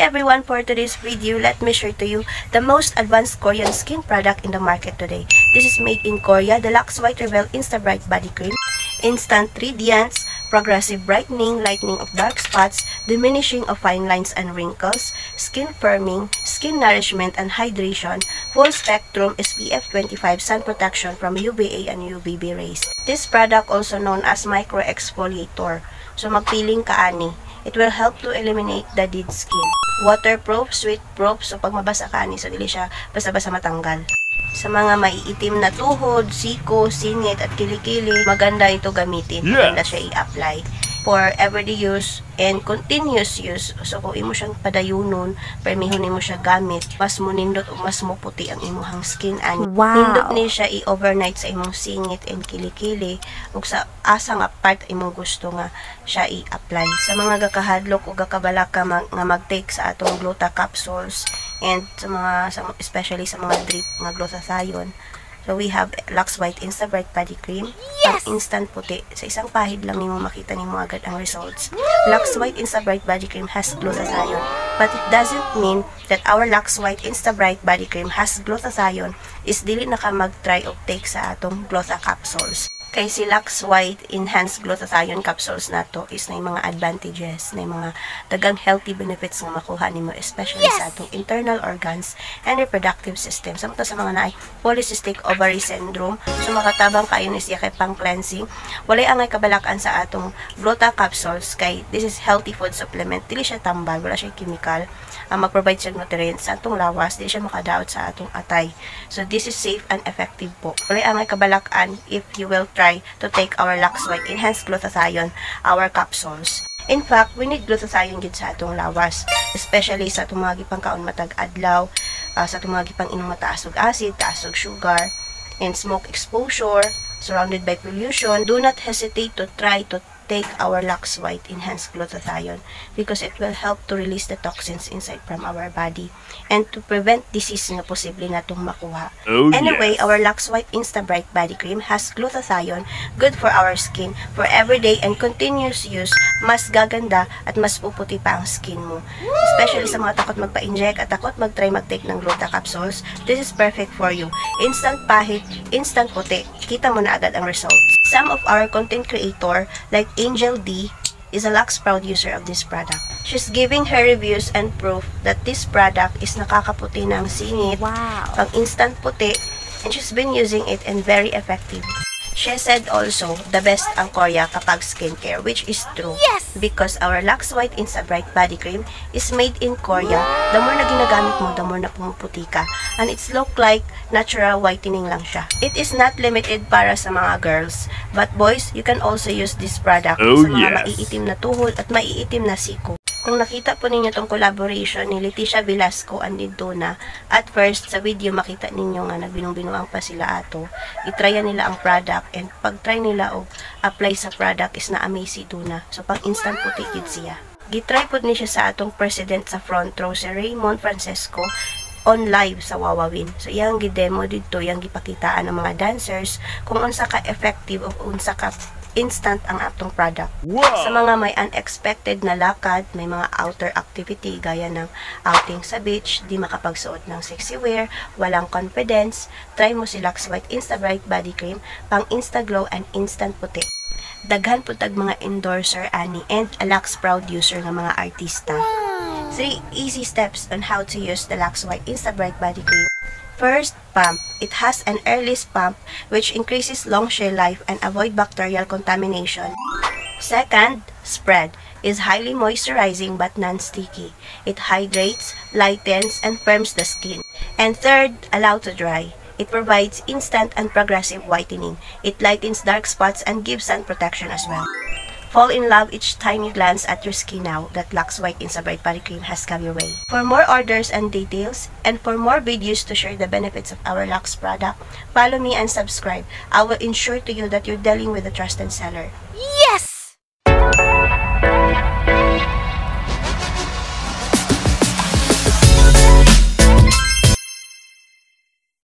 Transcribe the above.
everyone, for today's video, let me share to you the most advanced Korean skin product in the market today. This is made in Korea, the Lux White Reveal Insta Bright Body Cream. Instant radiance, progressive brightening, lightening of dark spots, diminishing of fine lines and wrinkles, skin firming, skin nourishment and hydration, full spectrum SPF 25 sun protection from UVA and UVB rays. This product also known as micro exfoliator. So magpiling ka ani. It will help to eliminate the dead skin. Waterproof, sweat-proof. So pag mabasa ka ani, so dili siya basa-basa matanggal. Sa mga maiitim na tuhod, siko, singit at kilikili, maganda ito gamitin. Maganda siya i-apply for everyday use and continuous use. So kung imo siyang padayunon, permihon mo siya gamit, mas munindot o mas muputi ang imuhang skin. Wow. Nindot ni siya i-overnight sa imong singit and kilikili ug sa asa nga part imong gusto nga siya i-apply. Sa mga gakahadlok o gakabalaka nga mag-take sa atong gluta capsules and sa mga especially sa mga drip nga glutathione. So we have Lux White Insta Bright Body Cream. Yes! Ang instant puti. Sa isang pahid lang nimo makita nimo agad ang results. Lux White Insta Bright Body Cream has glutathione. But it doesn't mean that our Lux White Insta Bright Body Cream has glutathione is dili na ka mag-try og take sa atong gluta capsules. Kay si Lux White Enhanced Glutathione Capsules na to is na mga advantages, na mga dagang healthy benefits nga makuha nimo especially sa atong internal organs and reproductive system. Samtang sa mga naay polycystic ovary syndrome, so makatabang kayo ni siya kay pang cleansing. Walay angay kabalakan sa atong gluta capsules kay this is healthy food supplement. Dili siya tambal, wala siya chemical. Mag-provide siya nutrients sa atong lawas, dili siya makadaot sa atong atay. So this is safe and effective po. Walay angay kabalakan if you will try to take our Lux White Enhanced Glutathione, our capsules. In fact, we need glutathione gid sa atong lawas, especially sa atong mga gipangkaon matag adlaw, sa atong mga gipang inom mataas og acid, taas og sugar, and smoke exposure, surrounded by pollution. Do not hesitate to try to take our Lux White Enhanced Glutathione because it will help to release the toxins inside from our body and to prevent disease nga posible natong makuha. Anyway, our Lux White Insta Bright Body Cream has glutathione, good for our skin, for everyday and continuous use. Mas gaganda at mas puputi pa ang skin mo. Especially sa mga takot magpa-inject at takot mag-try mag-take ng gluta capsules, this is perfect for you. Instant pahit, instant puti. Kita mo na agad ang results. Some of our content creator like Angel D is a Lux proud user of this product. She's giving her reviews and proof that this product is nakakaputi ng singit, pang instant puti, and she's been using it and very effective. She said also, the best ang Korea kapag skincare, which is true. Yes! Because our Lux White Insta Bright Body Cream is made in Korea. The more na ginagamit mo, the more na pumuputi ka. And it's look like natural whitening lang siya. It is not limited para sa mga girls. But boys, you can also use this product sa mga maiitim na tuhod at maiitim na siko. Kung nakita po ninyo itong collaboration ni Leticia Velasco and Didona, at first sa video makita ninyo nga nagbinong-binuang pa sila ato. Itrya nila ang product and pag-try nila o apply sa product is na-amaze si Duna. So pang instant puti gid siya. Gitry po ni siya sa atong president sa front row, si Raymond Francesco, on live sa Wawawin. So iyang gidemo dito, iyang gipakitaan ng mga dancers kung unsa ka effective o unsa ka instant ang atong product. Sa mga may unexpected na lakad, may mga outer activity gaya ng outing sa beach, di makapagsuot ng sexy wear, walang confidence, try mo si Lux White Insta Bright Body Cream, pang insta glow and instant puti. Daghan po tag mga endorser ani and a Lux proud user ng mga artista. 3 easy steps on how to use the Lux White Insta Bright Body Cream. First, pump. It has an airless pump which increases long shell life and avoid bacterial contamination. Second, spread. Is highly moisturizing but non-sticky. It hydrates, lightens, and firms the skin. And third, allow to dry. It provides instant and progressive whitening. It lightens dark spots and gives sun protection as well. Fall in love each time you glance at your skin now that Lux White Insta Bright Body Cream has come your way. For more orders and details, and for more videos to share the benefits of our Lux product, follow me and subscribe. I will ensure to you that you're dealing with a trusted seller.